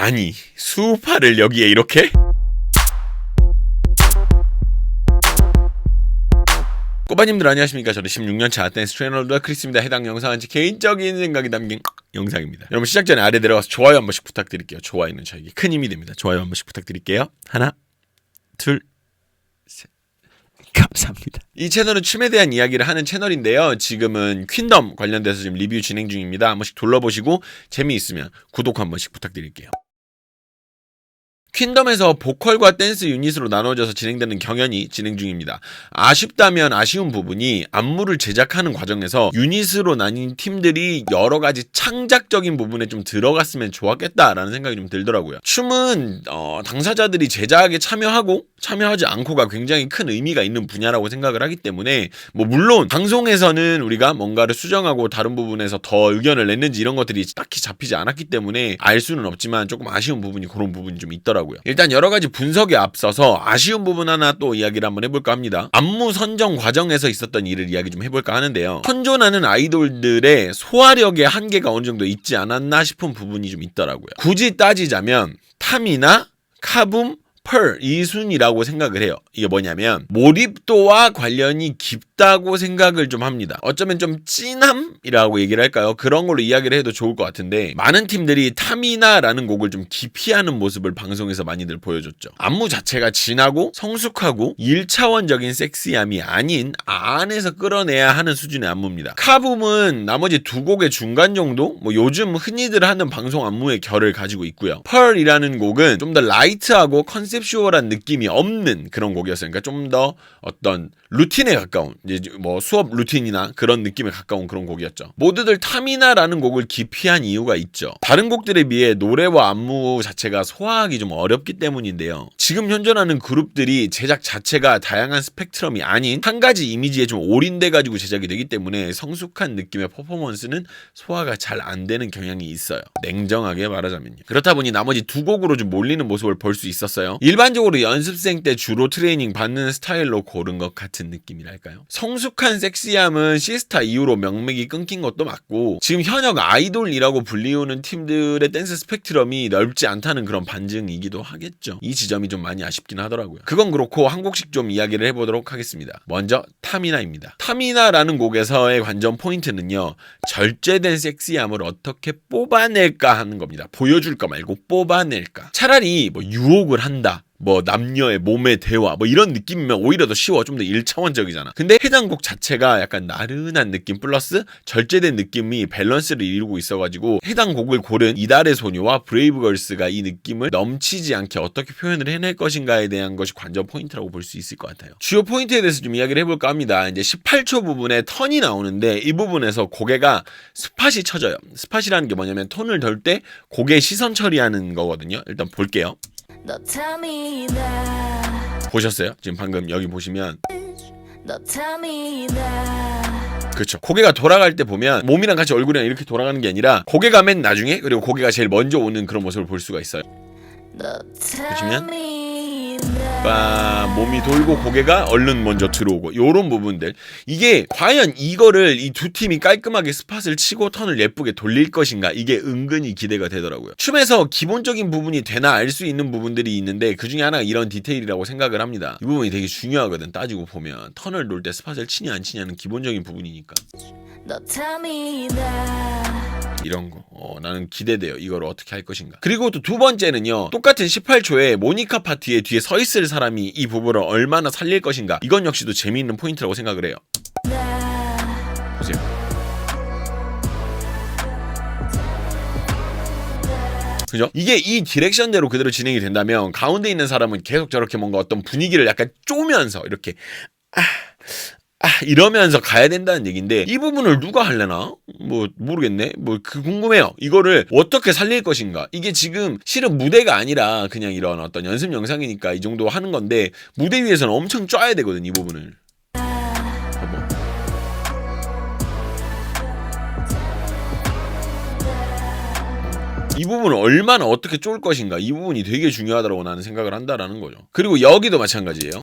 아니 수우파를 여기에 이렇게? 꼬바님들 안녕하십니까. 저는 16년차 댄스 트레이너더 크리스입니다. 해당 영상은 제 개인적인 생각이 담긴 영상입니다. 여러분 시작 전에 아래 내려가서 좋아요 한 번씩 부탁드릴게요. 좋아요는 저에게 큰 힘이 됩니다. 좋아요 한 번씩 부탁드릴게요. 하나 둘 셋. 감사합니다. 이 채널은 춤에 대한 이야기를 하는 채널인데요. 지금은 퀸덤 관련돼서 지금 리뷰 진행 중입니다. 한 번씩 둘러보시고 재미있으면 구독 한 번씩 부탁드릴게요. 퀸덤에서 보컬과 댄스 유닛으로 나눠져서 진행되는 경연이 진행 중입니다. 아쉽다면 아쉬운 부분이 안무를 제작하는 과정에서 유닛으로 나뉜 팀들이 여러 가지 창작적인 부분에 좀 들어갔으면 좋았겠다라는 생각이 좀 들더라고요. 춤은 당사자들이 제작에 참여하고 참여하지 않고가 굉장히 큰 의미가 있는 분야라고 생각을 하기 때문에 물론 방송에서는 우리가 뭔가를 수정하고 다른 부분에서 더 의견을 냈는지 이런 것들이 딱히 잡히지 않았기 때문에 알 수는 없지만 조금 아쉬운 부분이 그런 부분이 좀 있더라고요. 일단 여러 가지 분석에 앞서서 아쉬운 부분 하나 또 이야기를 한번 해볼까 합니다. 안무 선정 과정에서 있었던 일을 이야기 좀 해볼까 하는데요. 선존하는 아이돌들의 소화력의 한계가 어느 정도 있지 않았나 싶은 부분이 좀 있더라고요. 굳이 따지자면 타미나 카붐 펄 이 순이라고 생각을 해요. 이게 뭐냐면 몰입도와 관련이 깊다고 생각을 좀 합니다. 어쩌면 좀 찐함이라고 얘기를 할까요? 그런 걸로 이야기를 해도 좋을 것 같은데 많은 팀들이 타미나라는 곡을 좀 기피하는 모습을 방송에서 많이들 보여줬죠. 안무 자체가 진하고 성숙하고 1차원적인 섹시함이 아닌 안에서 끌어내야 하는 수준의 안무입니다. 카붐은 나머지 두 곡의 중간 정도? 요즘 흔히들 하는 방송 안무의 결을 가지고 있고요. 펄이라는 곡은 좀 더 라이트하고 컨셉슈얼한 느낌이 없는 그런 곡이었어요. 그러니까 좀 더 어떤 루틴에 가까운 이제 수업 루틴이나 그런 느낌에 가까운 그런 곡이었죠. 모두들 타미나라는 곡을 기피한 이유가 있죠. 다른 곡들에 비해 노래와 안무 자체가 소화하기 좀 어렵기 때문인데요. 지금 현존하는 그룹들이 제작 자체가 다양한 스펙트럼이 아닌 한 가지 이미지에 좀 올인돼 가지고 제작이 되기 때문에 성숙한 느낌의 퍼포먼스는 소화가 잘 안 되는 경향이 있어요. 냉정하게 말하자면요. 그렇다 보니 나머지 두 곡으로 좀 몰리는 모습을 볼 수 있었어요. 일반적으로 연습생 때 주로 트레이닝 받는 스타일로 고른 것 같은 느낌이랄까요? 성숙한 섹시함은 시스타 이후로 명맥이 끊긴 것도 맞고 지금 현역 아이돌이라고 불리우는 팀들의 댄스 스펙트럼이 넓지 않다는 그런 반증이기도 하겠죠. 이 지점이 좀 많이 아쉽긴 하더라고요. 그건 그렇고 한 곡씩 좀 이야기를 해보도록 하겠습니다. 먼저 타미나입니다. 타미나라는 곡에서의 관전 포인트는요. 절제된 섹시함을 어떻게 뽑아낼까 하는 겁니다. 보여줄까 말고 뽑아낼까. 차라리 유혹을 한다. 남녀의 몸의 대화 이런 느낌이면 오히려 더 쉬워. 좀 더 1차원적이잖아. 근데 해당 곡 자체가 약간 나른한 느낌 플러스 절제된 느낌이 밸런스를 이루고 있어가지고 해당 곡을 고른 이달의 소녀와 브레이브걸스가 이 느낌을 넘치지 않게 어떻게 표현을 해낼 것인가에 대한 것이 관전 포인트라고 볼 수 있을 것 같아요. 주요 포인트에 대해서 좀 이야기를 해볼까 합니다. 이제 18초 부분에 턴이 나오는데 이 부분에서 고개가 스팟이 쳐져요. 스팟이라는 게 뭐냐면 톤을 덜 때 고개 시선 처리하는 거거든요. 일단 볼게요. 보셨어요? 지금 방금 여기 보시면 그렇죠. 고개가 돌아갈 때 보면 몸이랑 같이 얼굴이랑 이렇게 돌아가는 게 아니라 고개가 맨 나중에 그리고 고개가 제일 먼저 오는 그런 모습을 볼 수가 있어요. 보시면 몸이 돌고 고개가 얼른 먼저 들어오고 요런 부분들 이게 과연 이거를 이 두 팀이 깔끔하게 스팟을 치고 턴을 예쁘게 돌릴 것인가 이게 은근히 기대가 되더라고요. 춤에서 기본적인 부분이 되나 알 수 있는 부분들이 있는데 그 중에 하나가 이런 디테일이라고 생각을 합니다. 이 부분이 되게 중요하거든. 따지고 보면 턴을 놓을 때 스팟을 치냐 안 치냐는 기본적인 부분이니까 이런 거 나는 기대돼요. 이걸 어떻게 할 것인가. 그리고 또 두 번째는요. 똑같은 18초에 모니카 파티에 뒤에 서 있을 사람이 이 부분을 얼마나 살릴 것인가. 이건 역시도 재미있는 포인트라고 생각을 해요. 보세요. 그죠? 이게 이 디렉션대로 그대로 진행이 된다면 가운데 있는 사람은 계속 저렇게 뭔가 어떤 분위기를 약간 쪼면서 이렇게 이러면서 가야 된다는 얘기인데 이 부분을 누가 할래나? 모르겠네. 궁금해요. 이거를 어떻게 살릴 것인가? 이게 지금 실은 무대가 아니라 그냥 이런 어떤 연습 영상이니까 이 정도 하는 건데 무대 위에서는 엄청 쪄야 되거든, 이 부분을. 이 부분을 얼마나 어떻게 쫄 것인가. 이 부분이 되게 중요하다고 나는 생각을 한다라는 거죠. 그리고 여기도 마찬가지예요.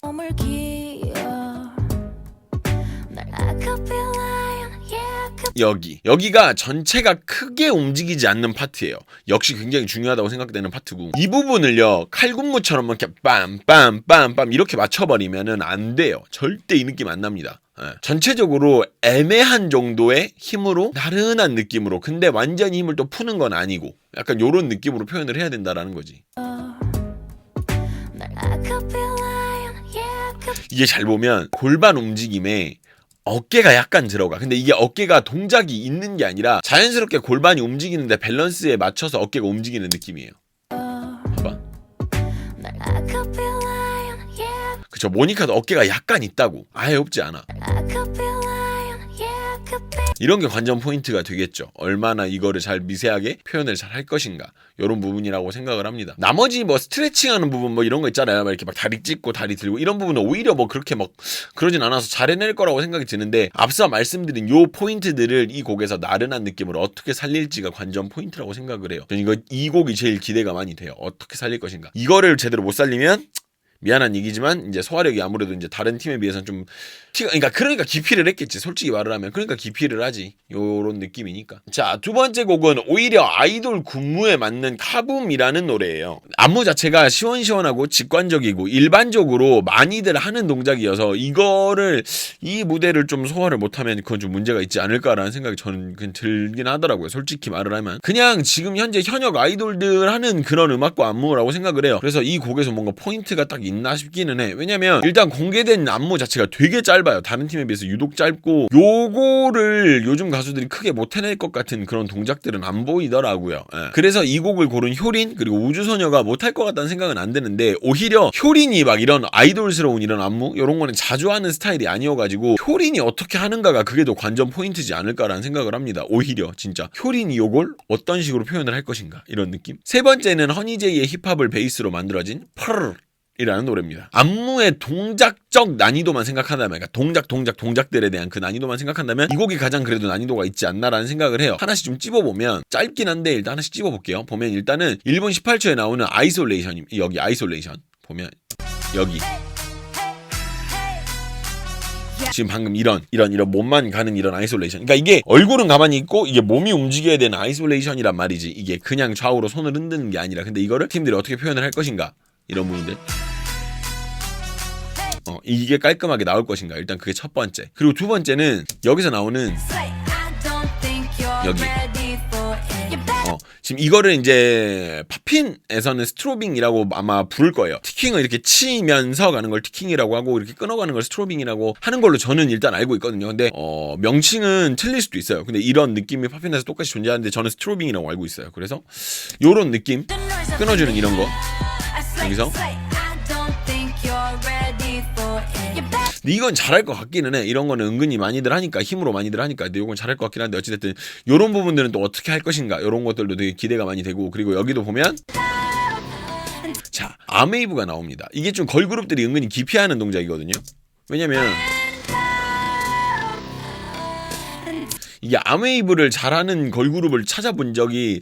여기가 전체가 크게 움직이지 않는 파트예요. 역시 굉장히 중요하다고 생각되는 파트고, 이 부분을요 칼군무처럼 이렇게 빰빰빰빰 이렇게 맞춰버리면은 안 돼요. 절대 이 느낌 안 납니다. 전체적으로 애매한 정도의 힘으로, 나른한 느낌으로, 근데 완전히 힘을 또 푸는 건 아니고 약간 요런 느낌으로 표현을 해야 된다라는 거지. 이게 잘 보면 골반 움직임에 어깨가 약간 들어가. 근데 이게 어깨가 동작이 있는 게 아니라 자연스럽게 골반이 움직이는데 밸런스에 맞춰서 어깨가 움직이는 느낌이에요. 봐봐. 그쵸, 모니카도 어깨가 약간 있다고, 아예 없지 않아. 이런 게 관전 포인트가 되겠죠. 얼마나 이거를 잘 미세하게 표현을 잘 할 것인가, 이런 부분이라고 생각을 합니다. 나머지 뭐 스트레칭하는 부분 뭐 이런 거 있잖아요. 막 이렇게 막 다리 찢고 다리 들고 이런 부분은 오히려 뭐 그렇게 막 그러진 않아서 잘 해낼 거라고 생각이 드는데, 앞서 말씀드린 요 포인트들을 이 곡에서 나른한 느낌으로 어떻게 살릴지가 관전 포인트라고 생각을 해요. 저는 이 곡이 제일 기대가 많이 돼요. 어떻게 살릴 것인가. 이거를 제대로 못 살리면 미안한 얘기지만 이제 소화력이 아무래도 이제 다른 팀에 비해서는 좀 그러니까 기피를 했겠지. 솔직히 말을 하면 그러니까 기피를 하지. 요런 느낌이니까. 자, 두 번째 곡은 오히려 아이돌 군무에 맞는 카붐이라는 노래예요. 안무 자체가 시원시원하고 직관적이고 일반적으로 많이들 하는 동작이어서 이거를, 이 무대를 좀 소화를 못하면 그건 좀 문제가 있지 않을까라는 생각이 저는 그냥 들긴 하더라고요. 솔직히 말을 하면 그냥 지금 현재 현역 아이돌들 하는 그런 음악과 안무라고 생각을 해요. 그래서 이 곡에서 뭔가 포인트가 딱 있나 싶기는 해. 왜냐면 일단 공개된 안무 자체가 되게 짧아요. 다른 팀에 비해서 유독 짧고, 요거를 요즘 가수들이 크게 못 해낼 것 같은 그런 동작들은 안 보이더라고요. 그래서 이 곡을 고른 효린 그리고 우주소녀가 못할 것 같다는 생각은 안 드는데, 오히려 효린이 막 이런 아이돌스러운 이런 안무 이런 거는 자주 하는 스타일이 아니어가지고 효린이 어떻게 하는가가 그게 더 관전 포인트지 않을까라는 생각을 합니다. 오히려 진짜 효린이 요걸 어떤 식으로 표현을 할 것인가, 이런 느낌. 세 번째는 허니제이의 힙합을 베이스로 만들어진 펄 이라는 노래입니다. 안무의 동작적 난이도만 생각한다면, 그러니까 동작들에 대한 그 난이도만 생각한다면 이 곡이 가장 그래도 난이도가 있지 않나라는 생각을 해요. 하나씩 좀 찝어보면, 짧긴 한데 일단 하나씩 찝어볼게요. 보면 일단은 1분 18초에 나오는 아이솔레이션, 여기 아이솔레이션 보면 여기 지금 방금 이런 몸만 가는 이런 아이솔레이션, 그러니까 이게 얼굴은 가만히 있고 이게 몸이 움직여야 되는 아이솔레이션이란 말이지. 이게 그냥 좌우로 손을 흔드는 게 아니라. 근데 이거를 팀들이 어떻게 표현을 할 것인가, 이런 부분들. 이게 깔끔하게 나올 것인가, 일단 그게 첫 번째. 그리고 두 번째는 여기서 나오는 여기 지금 이거를 이제 팝핀에서는 스트로빙이라고 아마 부를 거예요. 티킹을 이렇게 치면서 가는 걸 티킹이라고 하고, 이렇게 끊어가는 걸 스트로빙이라고 하는 걸로 저는 일단 알고 있거든요. 근데 명칭은 틀릴 수도 있어요. 근데 이런 느낌이 팝핀에서 똑같이 존재하는데 저는 스트로빙이라고 알고 있어요. 그래서 요런 느낌, 끊어주는 이런 거 여기서. 근데 이건 잘할 것 같기는 해. 이런 거는 은근히 많이들 하니까, 힘으로 많이들 하니까. 근데 이건 잘할 것 같긴 한데, 어찌됐든 요런 부분들은 또 어떻게 할 것인가, 요런 것들도 되게 기대가 많이 되고. 그리고 여기도 보면 자, 아메이브가 나옵니다. 이게 좀 걸그룹들이 은근히 기피하는 동작이거든요. 왜냐면 이게 아메이브를 잘하는 걸그룹을 찾아본 적이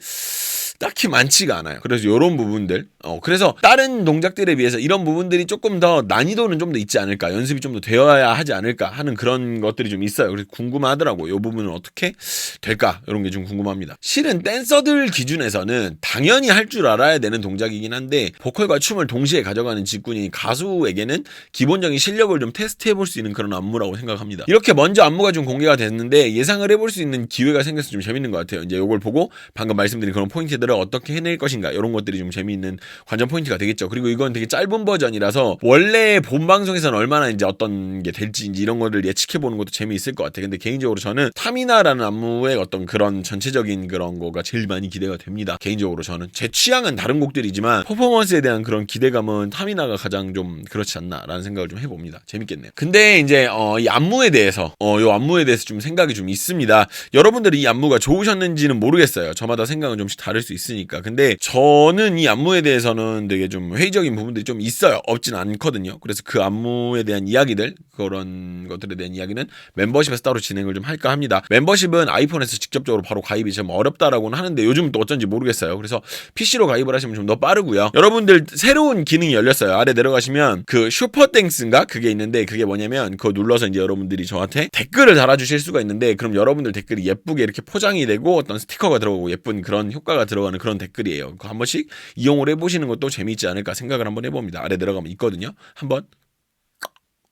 딱히 많지가 않아요. 그래서 이런 부분들, 그래서 다른 동작들에 비해서 이런 부분들이 조금 더 난이도는 좀 더 있지 않을까, 연습이 좀 더 되어야 하지 않을까 하는 그런 것들이 좀 있어요. 그래서 궁금하더라고요. 이 부분은 어떻게 될까, 이런 게 좀 궁금합니다. 실은 댄서들 기준에서는 당연히 할 줄 알아야 되는 동작이긴 한데, 보컬과 춤을 동시에 가져가는 직군인 가수에게는 기본적인 실력을 좀 테스트해볼 수 있는 그런 안무라고 생각합니다. 이렇게 먼저 안무가 좀 공개가 됐는데 예상을 해볼 수 있는 기회가 생겨서 좀 재밌는 것 같아요. 이제 이걸 보고 방금 말씀드린 그런 포인트들 어떻게 해낼 것인가, 이런 것들이 좀 재미있는 관전 포인트가 되겠죠. 그리고 이건 되게 짧은 버전이라서 원래 본 방송에서는 얼마나 이제 어떤 게 될지 이제 이런 거를 예측해보는 것도 재미있을 것 같아요. 근데 개인적으로 저는 타미나라는 안무의 어떤 그런 전체적인 그런 거가 제일 많이 기대가 됩니다. 개인적으로 저는 제 취향은 다른 곡들이지만 퍼포먼스에 대한 그런 기대감은 타미나가 가장 좀 그렇지 않나라는 생각을 좀 해봅니다. 재밌겠네요. 근데 이제 이 안무에 대해서 이 안무에 대해서 좀 생각이 좀 있습니다. 여러분들이 이 안무가 좋으셨는지는 모르겠어요. 저마다 생각은 좀씩 다를 수 있으니까. 근데 저는 이 안무에 대해서 안무에서는 되게 좀 회의적인 부분들이 좀 있어요. 없진 않거든요. 그래서 그 안무에 대한 이야기들, 그런 것들에 대한 이야기는 멤버십에서 따로 진행을 좀 할까 합니다. 멤버십은 아이폰에서 직접적으로 바로 가입이 좀 어렵다라고는 하는데 요즘 또 어쩐지 모르겠어요. 그래서 PC로 가입을 하시면 좀 더 빠르고요. 여러분들 새로운 기능이 열렸어요. 아래 내려가시면 그 슈퍼땡스인가 그게 있는데, 그게 뭐냐면 그거 눌러서 이제 여러분들이 저한테 댓글을 달아주실 수가 있는데, 그럼 여러분들 댓글이 예쁘게 이렇게 포장이 되고 어떤 스티커가 들어가고 예쁜 그런 효과가 들어가는 그런 댓글이에요. 그거 한 번씩 이용을 해보시는 것도 재미있지 않을까 생각을 한번 해봅니다. 아래 내려가면 있거든요. 한번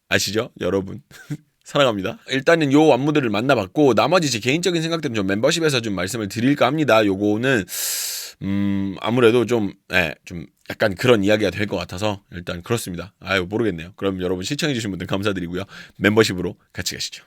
아시죠, 여러분? 사랑합니다. 일단은 요 안무들을 만나봤고, 나머지 제 개인적인 생각들은 좀 멤버십에서 좀 말씀을 드릴까 합니다. 요거는 아무래도 좀 약간 그런 이야기가 될 것 같아서 일단 그렇습니다. 아유, 모르겠네요. 그럼 여러분 시청해주신 분들 감사드리고요. 멤버십으로 같이 가시죠.